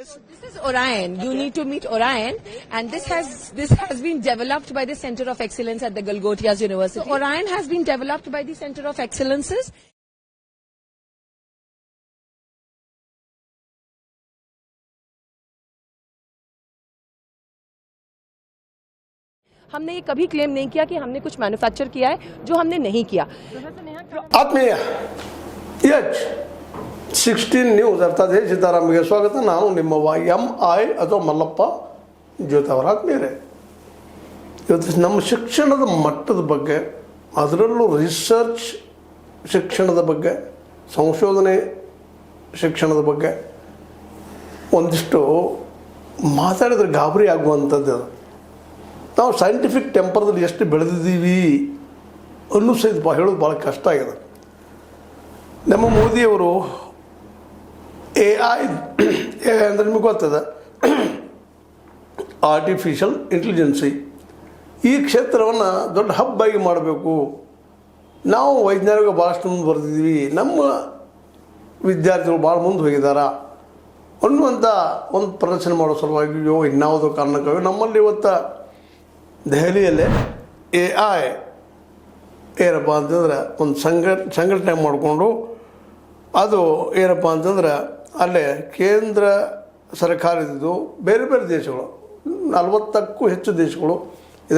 This is Orion. You need to meet Orion, and this has been developed by the Center of Excellence at the Golgothias University. So Orion has been developed by the Center of Excellences. हमने ये कभी claim नहीं किया कि हमने कुछ manufacture किया है जो हमने नहीं किया. ಆತ್ಮೀಯ H16 ನ್ಯೂಸ್ ಅರ್ಥಾತ್ ಹೇ ಸೀತಾರಾಮ್ಗೆ ಸ್ವಾಗತ. ನಾನು ನಿಮ್ಮ MI ಅಥವಾ ಮಲ್ಲಪ್ಪ ಜ್ಯೋತಿ ಅವರ ಆತ್ಮೀಯರೇ, ಇವತ್ತು ನಮ್ಮ ಶಿಕ್ಷಣದ ಮಟ್ಟದ ಬಗ್ಗೆ, ಅದರಲ್ಲೂ ರಿಸರ್ಚ್ ಶಿಕ್ಷಣದ ಬಗ್ಗೆ, ಸಂಶೋಧನೆ ಶಿಕ್ಷಣದ ಬಗ್ಗೆ ಒಂದಿಷ್ಟು ಮಾತಾಡಿದ್ರೆ ಗಾಬರಿ ಆಗುವಂಥದ್ದು. ನಾವು ಸೈಂಟಿಫಿಕ್ ಟೆಂಪರ್ದಲ್ಲಿ ಎಷ್ಟು ಬೆಳೆದಿದ್ದೀವಿ ಅನ್ನೂ ಸಹಿತ ಹೇಳೋದು ಭಾಳ ಕಷ್ಟ ಆಗಿದೆ. ನಮ್ಮ ಮೋದಿಯವರು AI ಅಂದರೆ ನಿಮಗೆ ಗೊತ್ತದೆ, ಆರ್ಟಿಫಿಷಿಯಲ್ ಇಂಟೆಲಿಜೆನ್ಸಿ, ಈ ಕ್ಷೇತ್ರವನ್ನು ದೊಡ್ಡ ಹಬ್ಬಾಗಿ ಮಾಡಬೇಕು. ನಾವು ವೈಜ್ಞಾನಿಕ ಭಾಳಷ್ಟು ಮುಂದೆ ಬರೆದಿದ್ದೀವಿ, ನಮ್ಮ ವಿದ್ಯಾರ್ಥಿಗಳು ಭಾಳ ಮುಂದೆ ಹೋಗಿದ್ದಾರೆ ಅನ್ನುವಂಥ ಒಂದು ಪ್ರದರ್ಶನ ಮಾಡೋ ಸಲುವಾಗಿಯೋ ಇನ್ಯಾವುದೋ ಕಾರಣಕ್ಕಾಗೋ ನಮ್ಮಲ್ಲಿ ಇವತ್ತು ದೆಹಲಿಯಲ್ಲೇ AI ಏನಪ್ಪ ಅಂತಂದ್ರೆ ಒಂದು ಸಂಘಟನೆ ಮಾಡಿಕೊಂಡು, ಅದು ಏನಪ್ಪ ಅಂತಂದ್ರೆ ಅಲ್ಲೇ ಕೇಂದ್ರ ಸರ್ಕಾರದ್ದು ಬೇರೆ ಬೇರೆ ದೇಶಗಳು, 40ಕ್ಕೂ ಹೆಚ್ಚು ದೇಶಗಳು